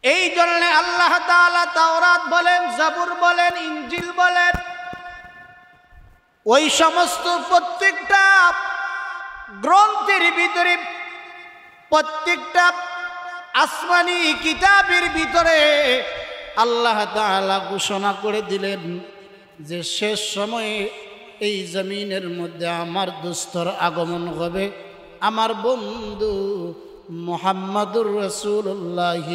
এই জন্য আল্লাহ তাআলা তাওরাত বলেন, জাবুর বলেন, ইনজিল বলেন, ওই সমস্ত প্রত্যেকটা গ্রন্থের ভিতরে, প্রত্যেকটা আসমানি কিতাবের ভিতরে আল্লাহ তাআলা ঘোষণা করে দিলেন যে শেষ সময়ে এই জমিনের মধ্যে আমার দোস্তর আগমন হবে, আমার বন্ধু মুহাম্মাদুর রাসূলুল্লাহ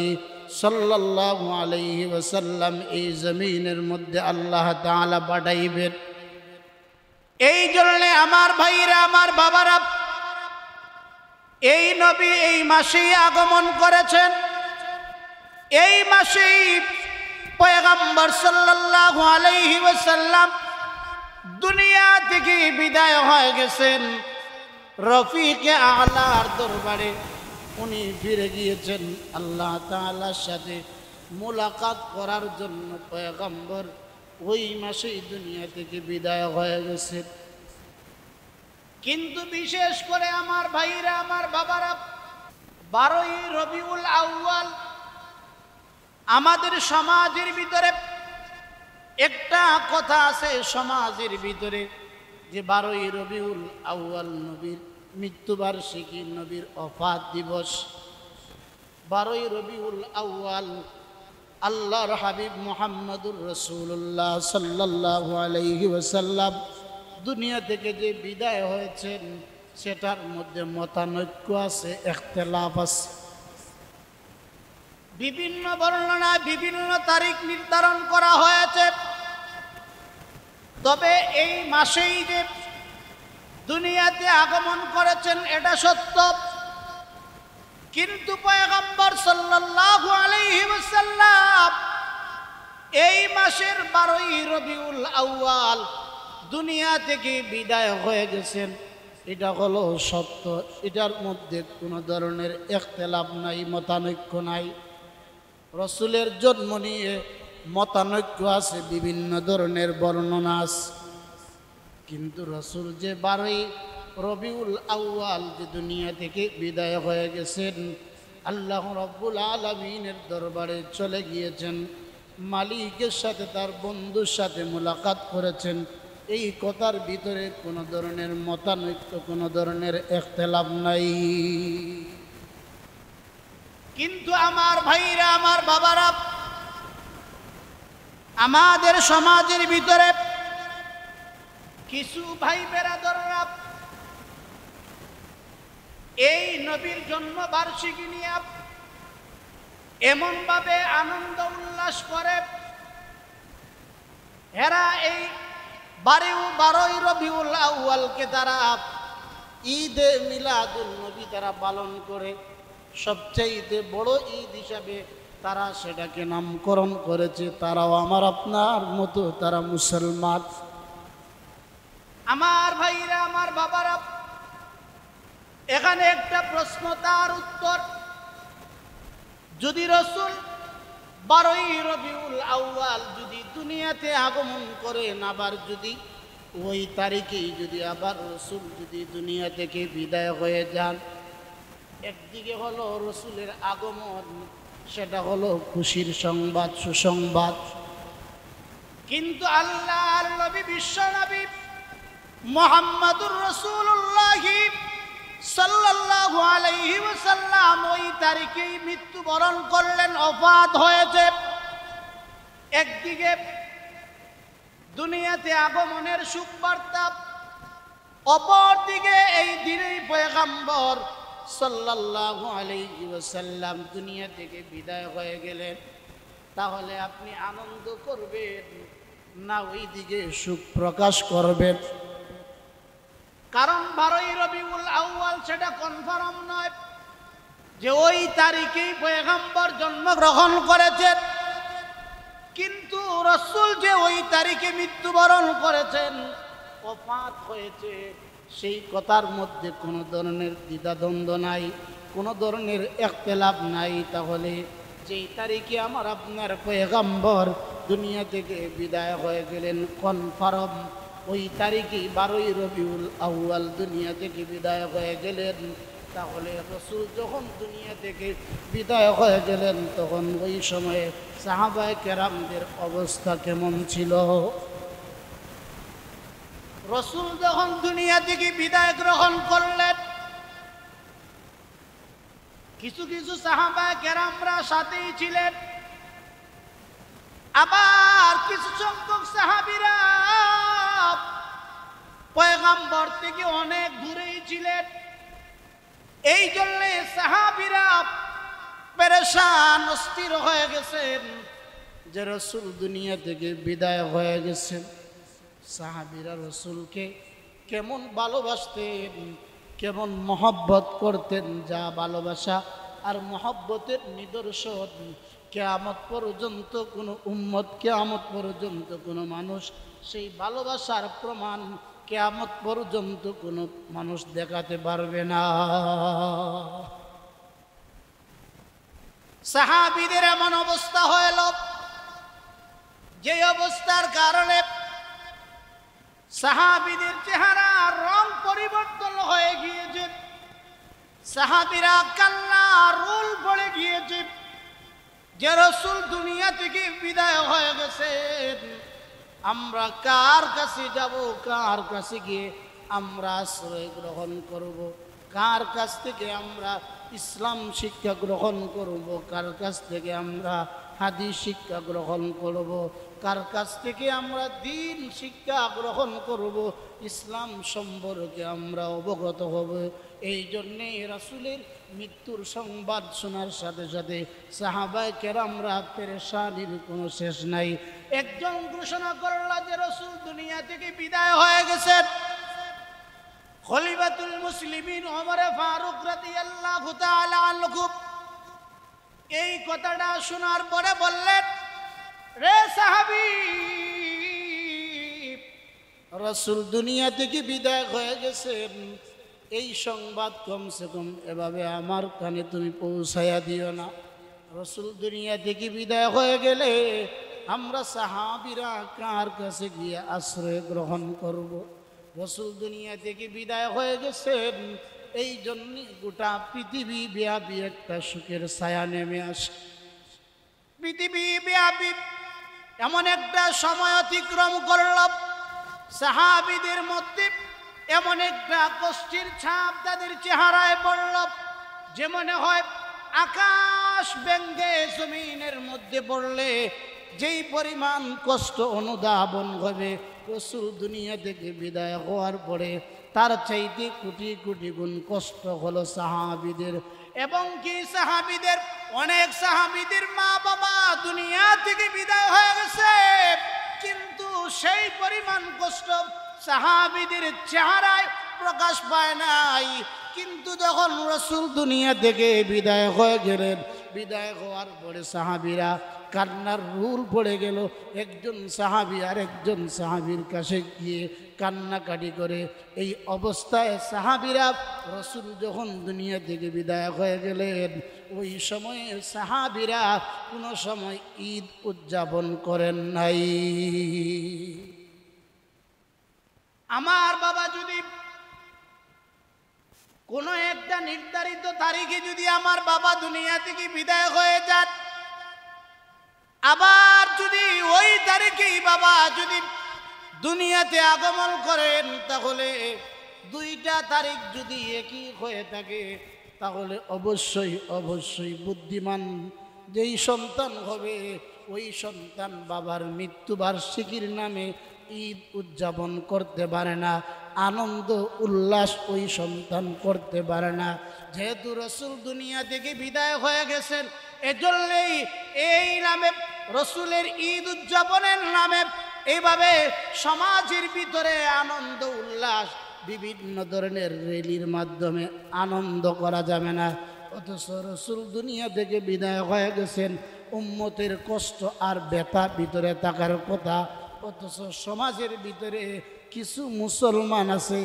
সাল্লাল্লাহু আলাইহি ওয়াসাল্লাম এই জমিনের মধ্যে আল্লাহ তাআলা পাঠাইবেন। এই জন্য আমার ভাইরা, আমার বাবারা, এই নবী এই মাসেই আগমন করেছেন। এই মাসেই পয়গম্বর সাল্লাল্লাহু আলাইহি ওয়াসাল্লাম দুনিয়া থেকে বিদায় হয়ে গেছেন। রফিকে আলার দরবারে উনি ফিরে গিয়েছেন আল্লাহ তাআলার সাথে মুলাকাত করার জন্য। পয়গম্বর ওই মাসেই দুনিয়া থেকে বিদায় হয়ে গেছেন। কিন্তু বিশেষ করে আমার ভাইরা, আমার বাবারা, 12ই রবিউল আউয়াল আমাদের সমাজের ভিতরে একটা কথা আছে, সমাজের ভিতরে যে 12ই রবিউল আউয়াল নবীর মৃত্যুবার্ষিকী, নবীর ওফাত দিবস। 12ই রবিউল আউয়াল আল্লাহর হাবিব মুহাম্মাদুর রাসূলুল্লাহ সাল্লাল্লাহু আলাইহি ওয়াসাল্লাম দুনিয়া থেকে যে বিদায় হয়েছেন সেটার মধ্যে মতানৈক্য আছে, ইখতিলাফ আছে। বিভিন্ন বর্ণনায় বিভিন্ন তারিখ নির্ধারণ করা হয়েছে। তবে এই মাসেই যে দুনিয়াতে আগমন করেছেন এটা সত্য, কিন্তু পয়গম্বর সাল্লাল্লাহু আলাইহি ওয়াসাল্লাম এই মাসের 12ই রবিউল আউয়াল দুনিয়া থেকে বিদায় হয়ে গেছেন, এটা হলো সত্য। এটার মধ্যে কোনো ধরনের ইখতিলাফ নাই, মতানৈক্য নাই। রসুলের জন্ম নিয়ে মতানৈক্য আছে, বিভিন্ন ধরনের বর্ণনা আছে, কিন্তু রসুল যে 12ই রবিউল আউয়াল যে দুনিয়া থেকে বিদায় হয়ে গেছেন, আল্লাহ রাব্বুল আলামিনের দরবারে চলে গিয়েছেন, মালিকের সাথে তার বন্ধুর সাথে মুলাকাত করেছেন, এই কথার ভিতরে কোনো ধরনের মতানৈক্য, কোনো ধরনের ইখতিলাফ নাই। কিন্তু আমার ভাইরা, আমার বাবারা, আমাদের সমাজের ভিতরে কিছু ভাই বেরাদররা এই নবীর জন্ম বার্ষিকী নিয়ে এমন ভাবে আনন্দ উল্লাস করে, এরা এই 12ই রবিউল আউয়ালকে তারা ঈদে মিলাদুন নবী তারা পালন করে। সবচেয়ে বড় ঈদ হিসাবে তারা সেটাকে নামকরণ করেছে। তারাও আমার আপনার মতো, তারা মুসলমান। আমার ভাইরা, আমার বাবারা, এখানে একটা প্রশ্ন, তার উত্তর, যদি রসুল 12ই রবিউল আউয়াল যদি দুনিয়াতে আগমন করেন, আবার যদি ওই তারিখেই যদি আবার রসুল যদি দুনিয়া থেকে বিদায় হয়ে যান, একদিকে হলো রসুলের আগমন, সেটা হলো খুশির সংবাদ, সুসংবাদ। কিন্তু আল্লাহর নবী, বিশ্ব নবী মুহাম্মাদুর রাসূলুল্লাহ সাল্লাল্লাহু আলাইহি ওয়াসাল্লাম ওই তারিখেই মৃত্যুবরণ করলেন, ওফাত হয়েছে। একদিকে দুনিয়াতে আগমনের সুবার্তা, অপরদিকে এই দিনেই পয়গম্বর সাল্লাল্লাহু আলাইহি ওয়াসাল্লাম দুনিয়া থেকে বিদায় হয়ে গেলেন। তাহলে আপনি আনন্দ করবেন না ওই দিকে সুখ প্রকাশ করবেন? কারণ 12ই রবিউল আউয়াল সেটা কনফার্ম নয় যে ওই তারিখেই পয়গম্বর জন্মগ্রহণ করেছেন, কিন্তু রাসূল যে ওই তারিখে মৃত্যুবরণ করেছেন, ওফাত হয়েছে, সেই কথার মধ্যে কোনো ধরনের দ্বিধাদ্বন্দ্ব নাই, কোনো ধরনের ইখতিলাফ নাই। তাহলে যেই তারিখে আমার আপনার পয়গম্বর দুনিয়া থেকে বিদায় হয়ে গেলেন, কনফার্ম ওই তারিখে 12ই রবিউল আউয়াল দুনিয়া থেকে বিদায় হয়ে গেলেন, তাহলে রাসূল যখন দুনিয়া থেকে বিদায় হয়ে গেলেন তখন ওই সময়ে সাহাবায়ে কেরামদের অবস্থা কেমন ছিল? রাসূল যখন দুনিয়া থেকে বিদায় গ্রহণ করলেন, কিছু কিছু সাহাবায়ে কেরামরা সাথেই ছিলেন, আবার কিছু সংখ্যক সাহাবীরা পয়গম্বর থেকে অনেক দূরেই ছিলেন। এই জন্য সাহাবীরা পেরেশান অস্থির হয়ে গেছেন যে রাসূল দুনিয়া থেকে বিদায় হয়ে গেছেন। সাহাবীরা রাসূলকে কেমন ভালোবাসতেন, কেমন মহব্বত করতেন, যা ভালোবাসা আর মহব্বতের নিদর্শন কিয়ামত পর্যন্ত কোনো উম্মত, কিয়ামত পর্যন্ত কোনো মানুষ সেই ভালোবাসার প্রমাণ কিয়ামত পর্যন্ত কোনো মানুষ দেখাতে পারবে না। সাহাবীদের এমন অবস্থা হলো, যে অবস্থার কারণে সাহাবীদের চেহারা রং পরিবর্তন হয়ে গিয়েছে, সাহাবীরা কান্না রোল পড়ে গিয়েছে যে রাসূল দুনিয়া থেকে বিদায় হয়ে গেছেন। আমরা কার কাছে যাব, কার কাছে গিয়ে আমরা আশ্রয় গ্রহণ করব, কার কাছ থেকে আমরা ইসলাম শিক্ষা গ্রহণ করব, কার কাছ থেকে আমরা হাদিস শিক্ষা গ্রহণ করব, কার কাছ থেকে আমরা দ্বীন শিক্ষা গ্রহণ করব, ইসলাম সম্পর্কে আমরা অবগত হব। এই জন্যে রাসূলের মৃত্যুর সংবাদ শোনার সাথে সাথে সাহাবায়ে কেরামরা পেরেশানির কোনো শেষ নাই। একজন ঘোষণা করল যে রাসূল দুনিয়া থেকে বিদায় হয়ে গেছেন। খলিফাতুল মুসলিমিন ওমর ফারুক রাদিয়াল্লাহু তাআলা আনহু এই কথাটা শোনার পরে বললেন, রে সাহাবী, রাসূল দুনিয়া থেকে বিদায় হয়ে গেছেন, এই সংবাদ কমসে কম এভাবে আমার কানে তুমি পৌঁছায়া দিও না। রাসূল দুনিয়া থেকে বিদায় হয়ে গেলে আমরা সাহাবীরা কার কাছে গিয়ে আশ্রয় গ্রহণ করব? রাসূল দুনিয়া থেকে বিদায় হয়ে গেছেন, এই জন্য গোটা পৃথিবী ব্যাপী একটা সুখের ছায়া নেমে আসে। পৃথিবী ব্যাপী এমন একটা সময় অতিক্রম করল, সাহাবীদের মধ্যে এমন একটা কষ্টের ছাপ তাদের চেহারায় পড়ল, যে মনে হয় আকাশ ভেঙে জমিনের মধ্যে পড়লে যেই পরিমাণ কষ্ট অনুধাবন হবে, রাসূল দুনিয়া থেকে বিদায় হওয়ার পরে তার চাইতে কোটি কোটি গুণ কষ্ট হলো সাহাবীদের। এবং কি সাহাবীদের, অনেক সাহাবীদের মা বাবা দুনিয়া থেকে বিদায় হয়ে গেছে, কিন্তু সেই পরিমাণ কষ্ট সাহাবীদের চেহারায় প্রকাশ পায় নাই। কিন্তু যখন রাসূল দুনিয়া থেকে বিদায় হয়ে গেলেন, বিদায় হওয়ার পরে সাহাবীরা কান্নার রুল পড়ে গেল। একজন সাহাবী আর একজন সাহাবীর কাছে গিয়ে কান্নাকাটি করে। এই অবস্থায় সাহাবীরা রাসূল যখন দুনিয়া থেকে বিদায় হয়ে গেলেন, ওই সময়ে সাহাবীরা কোনো সময় ঈদ উদযাপন করেন নাই। আমার বাবা যদি কোনো একটা নির্ধারিত তারিখে যদি আমার বাবা দুনিয়া থেকে বিদায় হয়ে যান, আবার যদি ওই তারিখেই বাবা যদি দুনিয়াতে আগমন করেন, তাহলে দুইটা তারিখ যদি একই হয়ে থাকে, তাহলে অবশ্যই অবশ্যই বুদ্ধিমান যেই সন্তান হবে, ওই সন্তান বাবার মৃত্যুবার্ষিকীর নামে ঈদ উদযাপন করতে পারে না, আনন্দ উল্লাস ওই সন্তান করতে পারে না। যেহেতু রাসূল দুনিয়া থেকে বিদায় হয়ে গেছেন, এজন্যই এই নামে রাসূলের ঈদ উদযাপনের নামে এইভাবে সমাজের ভিতরে আনন্দ উল্লাস বিভিন্ন ধরনের র্যালির মাধ্যমে আনন্দ করা যাবে না। অথচ রাসূল দুনিয়া থেকে বিদায় হয়ে গেছেন, উম্মতের কষ্ট আর ব্যথা ভিতরে থাকার কথা। অথচ সমাজের ভিতরে কিছু মুসলমান আছে,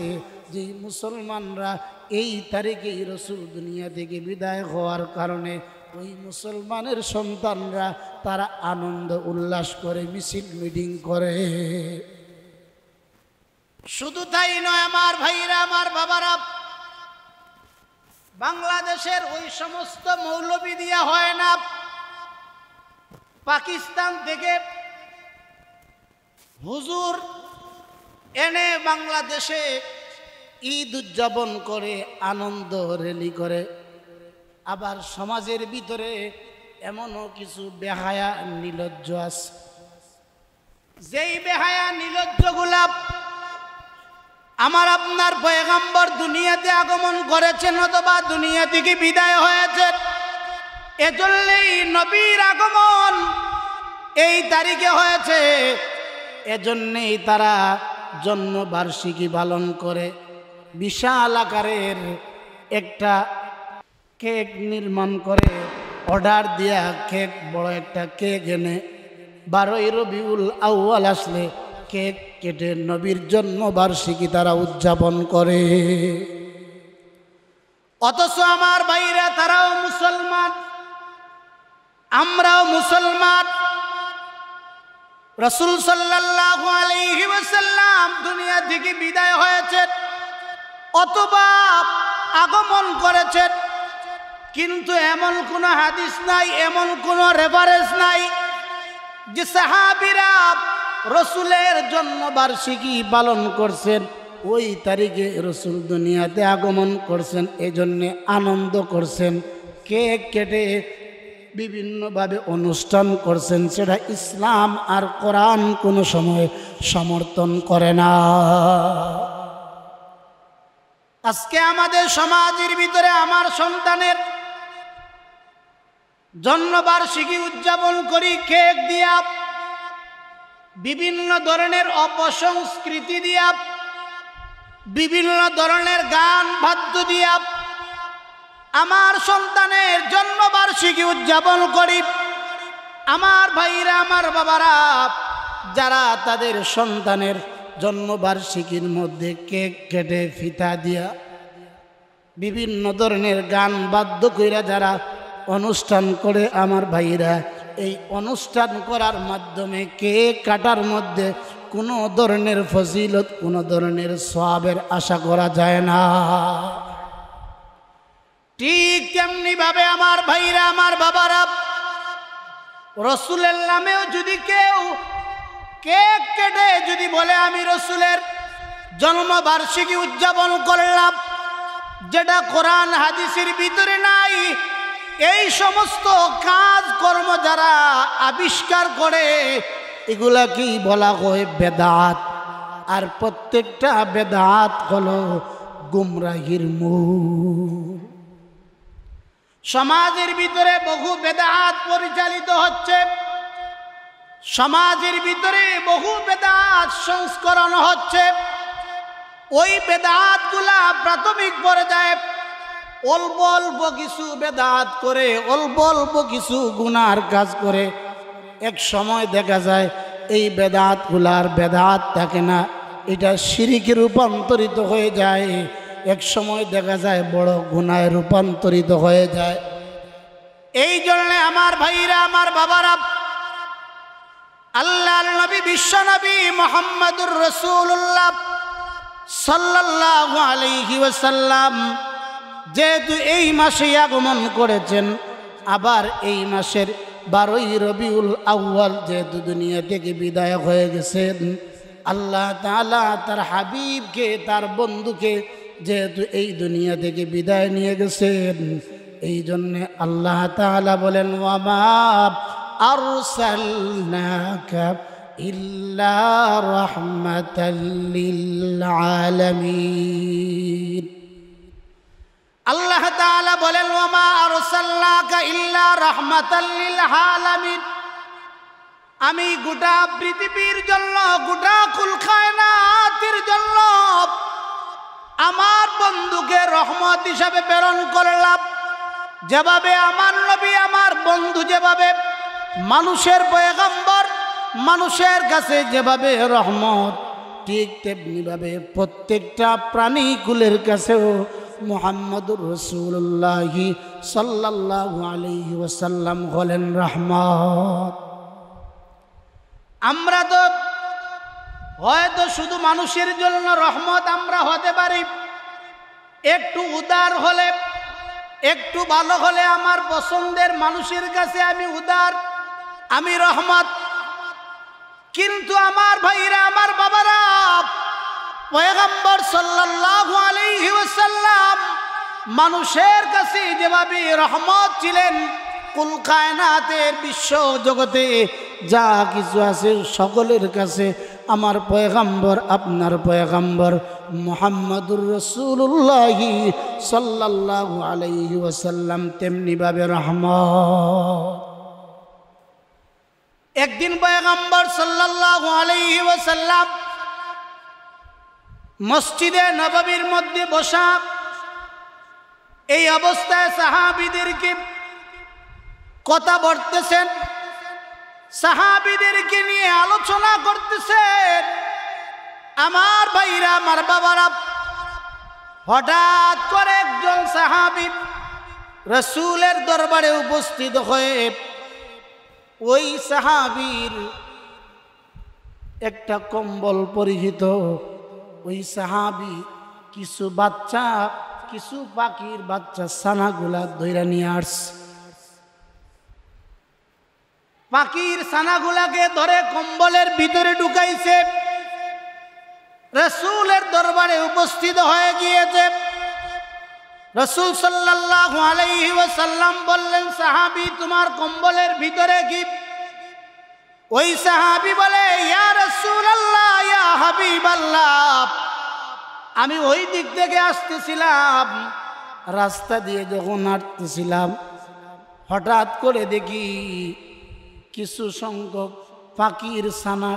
যে মুসলমানরা এই তারিখেই রাসূল দুনিয়া থেকে বিদায় হওয়ার কারণে ওই মুসলমানের সন্তানরা তারা আনন্দ উল্লাস করে, মিছিল মিটিং করে। শুধু তাই নয় আমার ভাইরা, আমার বাবারা, বাংলাদেশের ওই সমস্ত মৌলবি দিয়া হয় না, পাকিস্তান থেকে হুজুর এনে বাংলাদেশে ঈদ উদযাপন করে, আনন্দ র্যালি করে। আবার সমাজের ভিতরে এমনও কিছু বেহায়া নির্লজ্জ আছে, যেই বেহায়া নির্লজ্জগুলা আমার আপনার পয়গম্বর দুনিয়াতে আগমন করেছেন অথবা দুনিয়া থেকে বিদায় হয়েছেন, এজন্যই নবীর আগমন এই তারিখে হয়েছে, এজন্যই তারা জন্মবার্ষিকী পালন করে। বিশাল আকারের একটা কেক নির্মাণ করে, অর্ডার দিয়া কেক, বড় একটা কেক এনে 12ই রবিউল আউয়াল আসলে কেক কেটে নবীর জন্মবার্ষিকী তারা উদযাপন করে। অথচ আমার ভাইরা তারাও মুসলমান, আমরাও মুসলমান। রাসূল সাল্লাল্লাহু আলাইহি ওয়াসাল্লাম দুনিয়া থেকে বিদায় হয়েছেন অথবা আগমন করেছেন, কিন্তু এমন কোনো হাদিস নাই, এমন কোনো রেফারেন্স নাই যে সাহাবীরা রসুলের জন্মবার্ষিকী পালন করছেন, ওই তারিখে রসুল দুনিয়াতে আগমন করছেন, এজন্যে আনন্দ করছেন, কেক কেটে বিভিন্নভাবে অনুষ্ঠান করছেন। সেটা ইসলাম আর কোরআন কোনো সময় সমর্থন করে না। আজকে আমাদের সমাজের ভিতরে আমার সন্তানের জন্মবার্ষিকী উদযাপন করি কেক দিয়া, বিভিন্ন ধরনের অপসংস্কৃতি দিয়া, বিভিন্ন ধরনের গান বাদ্য দিয়া আমার সন্তানের জন্মবার্ষিকী উদযাপন করি। আমার ভাইরা, আমার বাবারা, যারা তাদের সন্তানের জন্মবার্ষিকীর মধ্যে কেক কেটে ফিতা দিয়া বিভিন্ন ধরনের গান বাদ্য কইরা যারা অনুষ্ঠান করে, আমার ভাইরা, এই অনুষ্ঠান করার মাধ্যমে কেক কাটার মধ্যে কোনো ধরনের ফজিলত, কোনো ধরনের সওয়াবের আশা করা যায় না। ঠিক তেমনি ভাবে আমার ভাইরা, আমার বাবারা, রসুলের নামেও যদি কেউ কেক কেটে যদি বলে আমি রসুলের জন্মবার্ষিকী উদযাপন করলাম, যেটা কোরআন হাদিসের ভিতরে নাই, এই সমস্ত কাজ কর্ম যারা আবিষ্কার করে এগুলাকেই বলা হয় বেদাত। আর প্রত্যেকটা বেদাত হলো গুমরাহির মূল। সমাজের ভিতরে বহু বেদাত পরিচালিত হচ্ছে, সমাজের ভিতরে বহু বেদাত সংস্করণ হচ্ছে। ওই বেদাতগুলা প্রাথমিক পর্যায়ে অল্প অল্প কিছু বেদাত করে, অল্প অল্প কিছু গুনার কাজ করে, এক সময় দেখা যায় এই বেদাতগুলার বেদাত থাকে না, এটা শিরকে রূপান্তরিত হয়ে যায়। এক সময় দেখা যায় বড় গুনায় রূপান্তরিত হয়ে যায়। এই জন্য আমার ভাইরা, আমার বাবারা, আল্লাহর নবী, বিশ্ব নবী মুহাম্মদুর রাসূলুল্লাহ সাল্লাল্লাহু আলাইহি ওয়াসাল্লাম যেহেতু এই মাসে আগমন করেছেন, আবার এই মাসের 12ই রবিউল আউয়াল যেহেতু দুনিয়া থেকে বিদায় হয়ে গেছেন, আল্লাহ তাআলা তার হাবিবকে, তার বন্ধুকে যেহেতু এই দুনিয়া থেকে বিদায় নিয়ে গেছেন, এই জন্যে আল্লাহ তাআলা বলেন ওয়ামা আরসালনাকা ইল্লা রাহমাতাল লিল আলামিন। আল্লাহ তাআলা বলেন ওয়ামা আরসালনাকা ইল্লা রাহমাতাল লিল আলামিন, আমি গোটা পৃথিবীর জন্য, গোটা কুল কায়নাতের জন্য আমার বন্ধুকে রহমত হিসাবে প্রেরণ করলাম। যেভাবে আমার নবী, আমার বন্ধু যেভাবে মানুষের পয়গম্বর, মানুষের কাছে যেভাবে রহমত, ঠিক তেমনিভাবে প্রত্যেকটা প্রাণী কুলের কাছেও মুহাম্মদুর রাসূলুল্লাহ সাল্লাল্লাহু আলাইহি ওয়াসাল্লাম হলেন রহমত। আমরা তো হয়তো শুধু মানুষের জন্য রহমত আমরা হতে পারি, একটু উদার হলে, একটু ভালো হলে আমার পছন্দের মানুষের কাছে আমি উদার, আমি রহমত। কিন্তু আমার ভাইরা, আমার বাবারা, পয়গম্বর সাল্লাল্লাহু আলাইহি ওয়াসাল্লাম মানুষের কাছে যেভাবে রহমত ছিলেন, কুল কায়নাতের বিশ্ব জগতে যা কিছু আছে সকলের কাছে আমার পয়গম্বর, আপনার পয়গম্বর মুহাম্মদুর রাসূলুল্লাহ সাল্লাল্লাহু আলাইহি ওয়াসাল্লাম তেমনি ভাবে রহমত। একদিন পয়গম্বর সাল্লাল্লাহু আলাইহি ওয়াসাল্লাম মসজিদে নববীর মধ্যে বসা, এই অবস্থায় সাহাবীদেরকে কথা বলতেছেন, সাহাবীদেরকে নিয়ে আলোচনা করতেছেন। আমার ভাইরা, আমার বাবারা, হঠাৎ করে একজন সাহাবী রাসূলের দরবারে উপস্থিত হয়ে ওই সাহাবীর একটা কম্বল পরিহিত ওই সাহাবী কিছু বাচ্চা, কিছু পাখির বাচ্চা ছানাগুলা ধইরা নিয়ে আসছে। পাখির ছানাগুলাকে ধরে কম্বলের ভিতরে ঢুকাইছে, রাসূলের দরবারে উপস্থিত হয়ে গিয়েছে। রাসূল সাল্লাল্লাহু আলাইহি ওয়াসাল্লাম বললেন, সাহাবী তোমার কম্বলের ভিতরে কি? ওই সাহাবী বলে, ইয়া রাসূলুল্লাহ, ইয়া হাবিবাল্লাহ, আমি ওই দিক থেকে আসতেছিলাম, রাস্তা দিয়ে যখন হাঁটতেছিলাম হঠাৎ করে দেখি কিছু সংখ্যক পাখির ছানা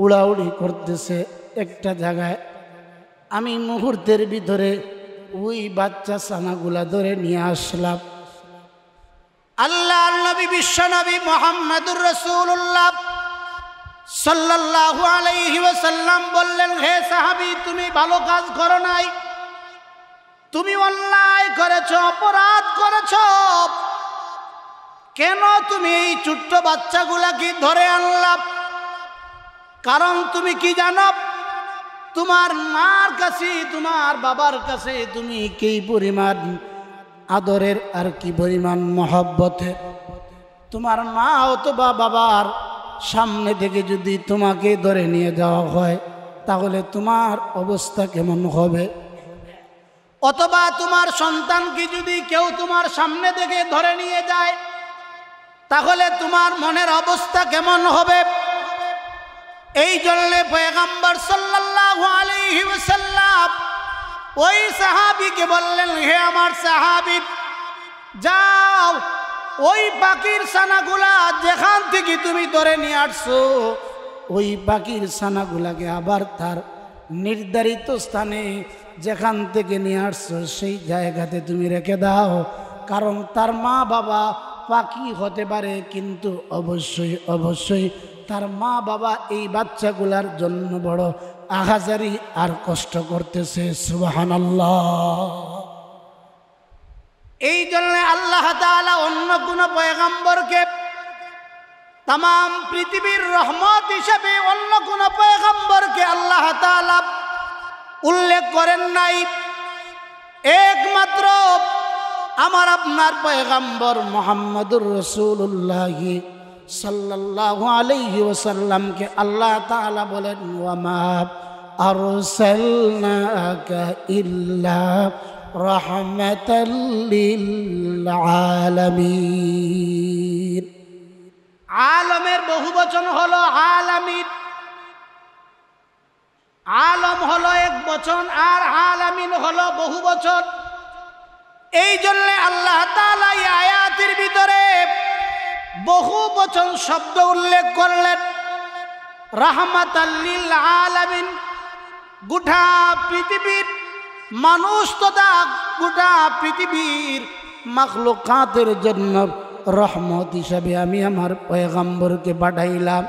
উড়াউড়ি করতেছে একটা জায়গায়। আমি মুহূর্তের ভিতরে ওই বাচ্চা ছানাগুলা ধরে নিয়ে আসলাম। আল্লাহর নবী, বিশ্ব নবী মুহাম্মদুর রাসূলুল্লাহ সাল্লাল্লাহু আলাইহি ওয়াসাল্লাম বললেন, হে সাহাবী, তুমি ভালো কাজ করো নাই, তুমি অন্যায় করেছো, অপরাধ করেছো। কেন তুমি এই ছোট্ট বাচ্চাগুলাকে ধরে আনলা? কারণ তুমি কি জানো, তোমার মার কাছে, তোমার বাবার কাছে তুমি কি পরিমাণ আদরের আর কি পরিমাণ মহব্বতে। তোমার মা অথবা বাবার সামনে থেকে যদি তোমাকে ধরে নিয়ে যাওয়া হয় তাহলে তোমার অবস্থা কেমন হবে? অথবা তোমার সন্তানকে যদি কেউ তোমার সামনে থেকে ধরে নিয়ে যায় তাহলে তোমার মনের অবস্থা কেমন হবে? এই জন্য পয়গম্বর সাল্লাল্লাহু আলাইহি ওয়াসাল্লাম ওই সাহাবীকে বললেন, হে আমার সাহাবী, যাও ওই পাখির ছানাগুলা যেখান থেকে তুমি ধরে নিয়ে আসছো ওই পাখির ছানাগুলাকে আবার তার নির্ধারিত স্থানে যেখান থেকে নিয়ে আসছো সেই জায়গাতে তুমি রেখে দাও। কারণ তার মা বাবা পাখি হতে পারে, কিন্তু অবশ্যই অবশ্যই তার মা বাবা এই বাচ্চাগুলার জন্য বড় আহাজারি আর কষ্ট করতেছে। সুবহানাল্লাহ। এই জন্য আল্লাহ তাআলা অন্য কোন পয়গম্বরকে তাম পৃথিবীর রহমত হিসেবে অন্য কোন পয়গম্বরকে আল্লাহ তাআলা উল্লেখ করেন নাই। একমাত্র আমার আপনার পয়গম্বর মুহাম্মদুর রাসূলুল্লাহ সাল্লাল্লাহু আলাইহি ওয়াসাল্লামকে আল্লাহ তাআলা বলেন, ওয়ামা আরসালনাকা ইল্লা রাহমাতাল লিল আলামিন। আলমের বহুবচন হলো আলামিন। আলম হলো এক বচন আর আলামিন হলো বহুবচন। এই জন্য আল্লাহ তাআলা এই আয়াতের ভিতরে বহু বচন শব্দ উল্লেখ করলেন। রাহমাতাল লিল আলামিন, গোটা পৃথিবীর মানুষ তথা গোটা পৃথিবীর মাখলুকাতের জন্য রহমত হিসাবে আমি আমার পয়গম্বরকে পাঠাইলাম।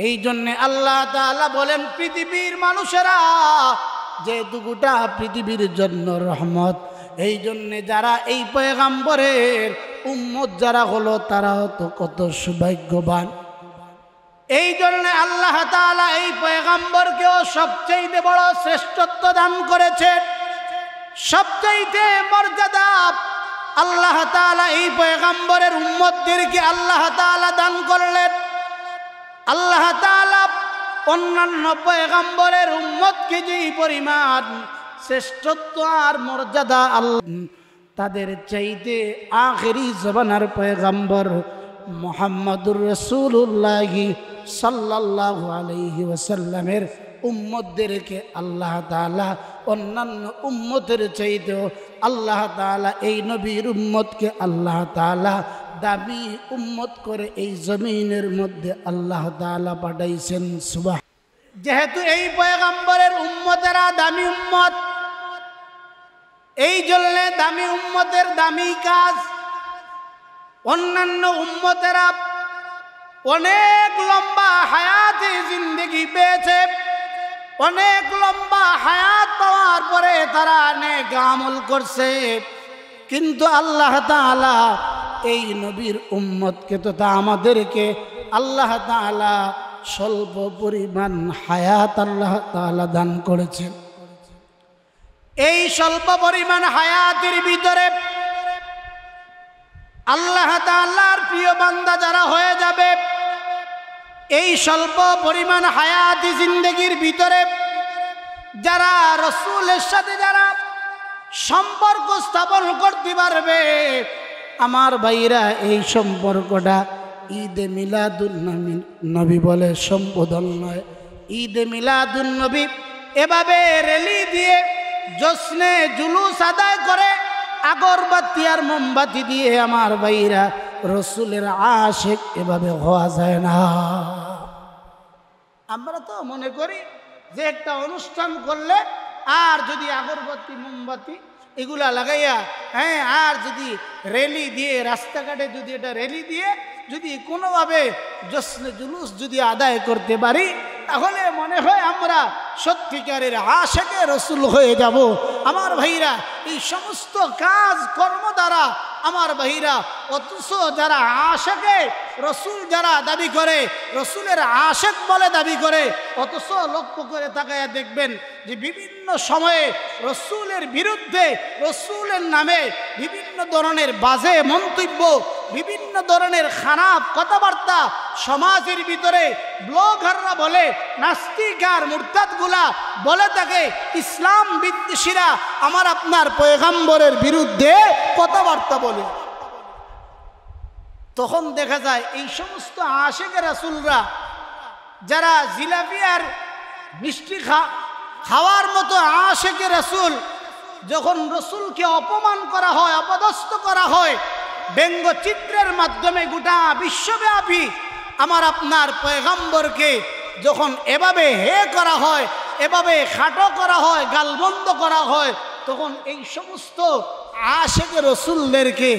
এই জন্যে আল্লাহ তাআলা বলেন, পৃথিবীর মানুষেরা যেহেতু গোটা পৃথিবীর জন্য রহমত, এই জন্যে যারা এই পয়গম্বরের উম্মত যারা হলো তারাও তো কত সৌভাগ্যবান। এই জন্য আল্লাহ তাআলা এই পয়গম্বরকেও সবচেয়ে বড় শ্রেষ্ঠত্ব দান করেছেন, সবচেয়ে মর্যাদা আল্লাহ তাআলা এই পয়গম্বরের উম্মতদেরকে আল্লাহ তাআলা দান করলেন। আল্লাহ তাআলা অন্যান্য পয়গম্বরের উম্মতকে যেই পরিমাণ শ্রেষ্ঠত্ব আর মর্যাদা আল্লাহ তাদের চাইতে আখেরি জমানার পয়গম্বর মুহাম্মদুর রাসূলুল্লাহ সাল্লাল্লাহু আলাইহি ওয়াসাল্লামের উম্মতদেরকে আল্লাহ তাআলা অন্যান্য উম্মতের চাইতেও আল্লাহ তাআলা এই নবীর উম্মতকে আল্লাহ তাআলা দামি উম্মত করে এই জমিনের মধ্যে আল্লাহ তাআলা পাঠাইছেন। সুবহান। যেহেতু এই পয়গম্বরের উম্মতেরা দামি উম্মত, এই জন্য দামি উম্মতের দামি কাজ। অন্যান্য উম্মতেরা অনেক লম্বা হায়াতে জিন্দেগি পেয়েছে, অনেক লম্বা হায়াত পাওয়ার পরে তারা অনেক আমল করছে, কিন্তু আল্লাহ তাআলা এই নবীর উম্মতকে তথা আমাদেরকে আল্লাহ তাআলা স্বল্প পরিমাণ হায়াত আল্লাহ তাআলা দান করেছেন। এই স্বল্প পরিমাণ হায়াতের ভিতরে আল্লাহ তাআলার প্রিয় বান্দা যারা হয়ে যাবে, এই স্বল্প পরিমাণ হায়াতি জিন্দেগির ভিতরে যারা রাসূলের সাথে যারা সম্পর্ক স্থাপন করতে পারবে, আমার ভাইরা এই সম্পর্কটা ঈদে মিলাদুন নবী বলে সম্বোধন নয়, ঈদে মিলাদুন নবী এভাবে র্যালি দিয়ে জশ্নে জুলুস আদায় করে আগরবাতি আর মোমবাতি দিয়ে আমার ভাইরা রসুলের আশিক এভাবে হওয়া যায় না। আমরা তো মনে করি যে একটা অনুষ্ঠান করলে আর যদি আগরবাতি মোমবাতি এগুলা লাগাইয়া আর যদি র্যালি দিয়ে রাস্তাঘাটে যদি এটা র্যালি দিয়ে যদি কোনোভাবে জশ্নে জুলুস যদি আদায় করতে পারি, তাহলে মনে হয় আমরা সত্যিকারের আশিকে রসুল হয়ে যাব। আমার ভাইরা এই সমস্ত কাজ কর্ম দ্বারা আমার ভাইরা অথচ যারা আশিকে রসুল যারা দাবি করে, রসুলের আশিক বলে দাবি করে, অথচ লক্ষ্য করে তাকায়া দেখবেন যে বিভিন্ন সময়ে রসুলের বিরুদ্ধে রসুলের নামে বিভিন্ন ধরনের বাজে মন্তব্য, বিভিন্ন ধরনের খারাপ কথাবার্তা সমাজের ভিতরে ব্লগাররা বলে, নাস্তিক আর মুরতাদগুলা বলে থাকে, ইসলাম বিদ্বেষীরা আমার আপনার পয়গম্বরের বিরুদ্ধে কথাবার্তা বলে। তখন দেখা যায় এই সমস্ত আশিকে রাসূলরা যারা জিলাপি আর মিষ্টি খাওয়ার মতো আশিকে রাসূল, যখন রসুলকে অপমান করা হয়, অপদস্থ করা হয়, ব্যঙ্গচিত্রের মাধ্যমে গোটা বিশ্বব্যাপী আমার আপনার পয়গম্বরকে যখন এভাবে হে করা হয়, এভাবে খাটো করা হয়, গালবন্ধ করা হয়, তখন এই সমস্ত আশিকে রসুলদেরকে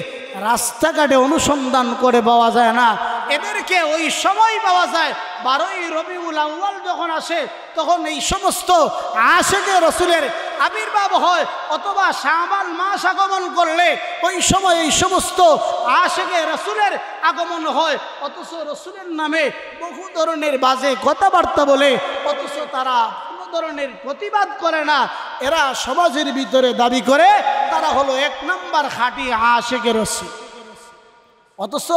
রাস্তাঘাটে অনুসন্ধান করে পাওয়া যায় না, এদেরকে ওই সময় পাওয়া যায় 12ই রবিউল আউয়াল যখন আসে, তখন এই সমস্ত আশিকে রসুলের আবির্ভাব হয়, অথবা শাবান মাস আগমন করলে ওই সময় এই সমস্ত আশিকে রসুলের আগমন হয়, অথচ রসুলের নামে বহু ধরনের বাজে কথাবার্তা বলে, অথচ তারা কোনো ধরনের প্রতিবাদ করে না। এরা সমাজের ভিতরে দাবি করে তারা হলো 1 নম্বর খাঁটি আশিকে রসুল। অথচ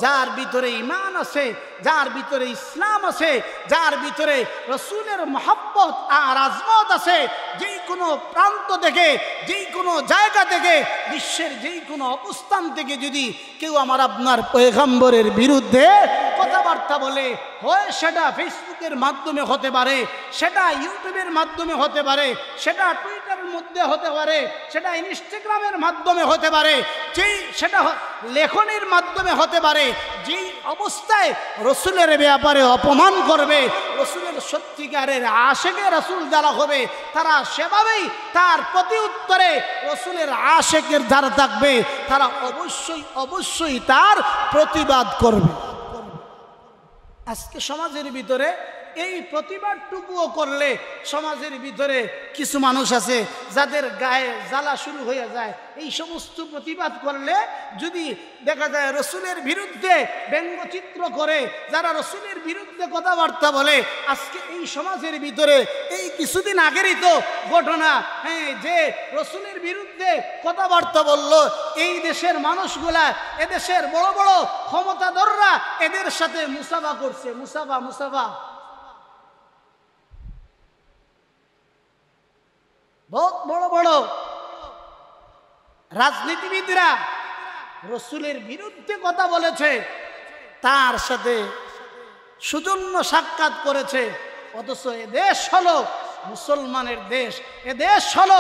যার ভিতরে ঈমান আছে, যার ভিতরে ইসলাম আছে, যার ভিতরে রসুলের মহব্বত আর আজমত আছে, যেই কোনো প্রান্ত থেকে, যেই কোনো জায়গা থেকে, বিশ্বের যেই কোনো অবস্থান থেকে যদি কেউ আমার আপনার পয়গম্বরের বিরুদ্ধে কথাবার্তা বলে, হয় সেটা ফেসবুকের মাধ্যমে হতে পারে, সেটা ইউটিউবের মাধ্যমে হতে পারে, সেটা টুইটারের মধ্যে হতে পারে, সেটা ইনস্টাগ্রামের মাধ্যমে হতে পারে, যেই সেটা লেখনের মাধ্যমে হতে পারে, যেই অবস্থায় রসুলের ব্যাপারে অপমান করবে, রসুলের সত্যিকারের আশিকে রসুল যারা হবে তারা সেভাবেই তার প্রতি উত্তরে রসুলের আশিকের যারা থাকবে তারা অবশ্যই অবশ্যই তার প্রতিবাদ করবে। আজকে সমাজের ভিতরে এই প্রতিবাদটুকুও করলে সমাজের ভিতরে কিছু মানুষ আছে যাদের গায়ে জ্বালা শুরু হয়ে যায়। এই সমস্ত প্রতিবাদ করলে যদি দেখা যায় রসুলের বিরুদ্ধে ব্যঙ্গচিত্র করে, যারা রসুলের বিরুদ্ধে কথাবার্তা বলে, আজকে এই সমাজের ভিতরে এই কিছুদিন আগেরই তো ঘটনা, যে রসুলের বিরুদ্ধে কথাবার্তা বলল, এই দেশের মানুষগুলা, এদেশের বড় বড় ক্ষমতাধররা এদের সাথে মুসাফা করছে। মুসাফা বহুত বড় বড় রাজনীতিবিদরা রসুলের বিরুদ্ধে কথা বলেছে, তার সাথে সৌজন্য সাক্ষাৎ করেছে। অথচ এদেশ হলো মুসলমানের দেশ, এদেশ হলো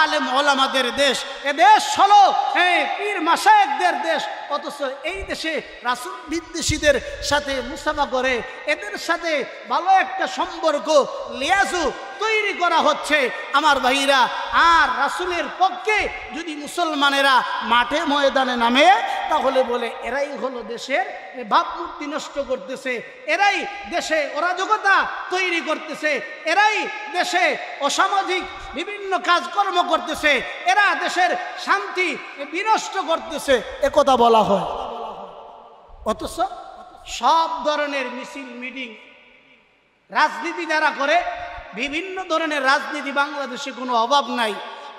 আলেম ওলামাদের দেশ, এদেশ হলো পীর মাশায়েখদের দেশ। অথচ এই দেশে রাসূল বিদ্বেষীদের সাথে মুসাফা করে, এদের সাথে ভালো একটা সম্পর্ক লিয়াজু তৈরি করা হচ্ছে। আমার ভাইরা, আর রাসূলের পক্ষে যদি মুসলমানেরা মাঠে ময়দানে নামে, তাহলে বলে এরাই হলো দেশের ভাবমূর্তি নষ্ট করতেছে, এরাই দেশে অরাজকতা তৈরি করতেছে, এরাই দেশে অসামাজিক বিভিন্ন কাজকর্ম করতেছে, এরা দেশের শান্তি বিনষ্ট করতেছে, একথা বলা হয়। অথচ সব ধরনের মিছিল মিটিং রাজনীতি যারা করে, বিভিন্ন ধরনের রাজনীতি বাংলাদেশে কোনো অভাব নাই,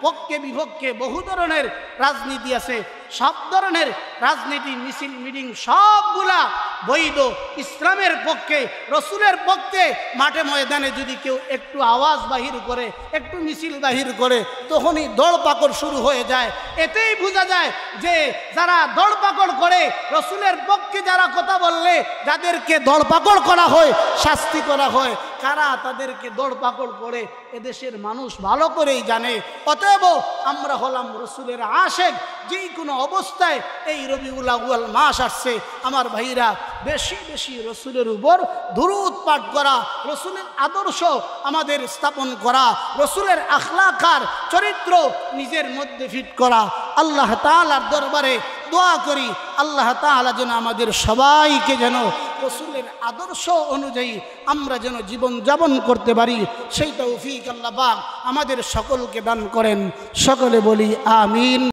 পক্ষে বিপক্ষে বহু ধরনের রাজনীতি আছে। সব ধরনের রাজনীতি মিছিল মিটিং সবগুলা বৈধ, ইসলামের পক্ষে, রসুলের পক্ষে। মাঠে ময়দানে যদি কেউ একটু আওয়াজ বাহির করে, একটু মিছিল বাহির করে, তখনই দৌড়পাকড় শুরু হয়ে যায়। এতেই বোঝা যায় যে যারা দৌড়পাকড় করে, রসুলের পক্ষে যারা কথা বললে যাদেরকে দৌড়পাকড় করা হয়, শাস্তি করা হয়, কারা তাদেরকে দৌড়পাকড় করে এদেশের মানুষ ভালো করেই জানে। অতএব আমরা হলাম রসুলের আশেক। যেই কোনো অবস্থায় এই রবিউল আউয়াল মাস আসছে, আমার ভাইরা, বেশি বেশি রসুলের উপর দুরূদ পাঠ করা, রসুলের আদর্শ আমাদের স্থাপন করা, রসুলের আখলাকার চরিত্র নিজের মধ্যে ফিট করা। আল্লাহ তাআলার দরবারে দোয়া করি, আল্লাহ তাআলা যেন আমাদের সবাইকে যেন রসুলের আদর্শ অনুযায়ী আমরা যেন জীবন যাপন করতে পারি, সেই তৌফিক আল্লাহ পাক আমাদের সকলকে দান করেন। সকলে বলি আমিন।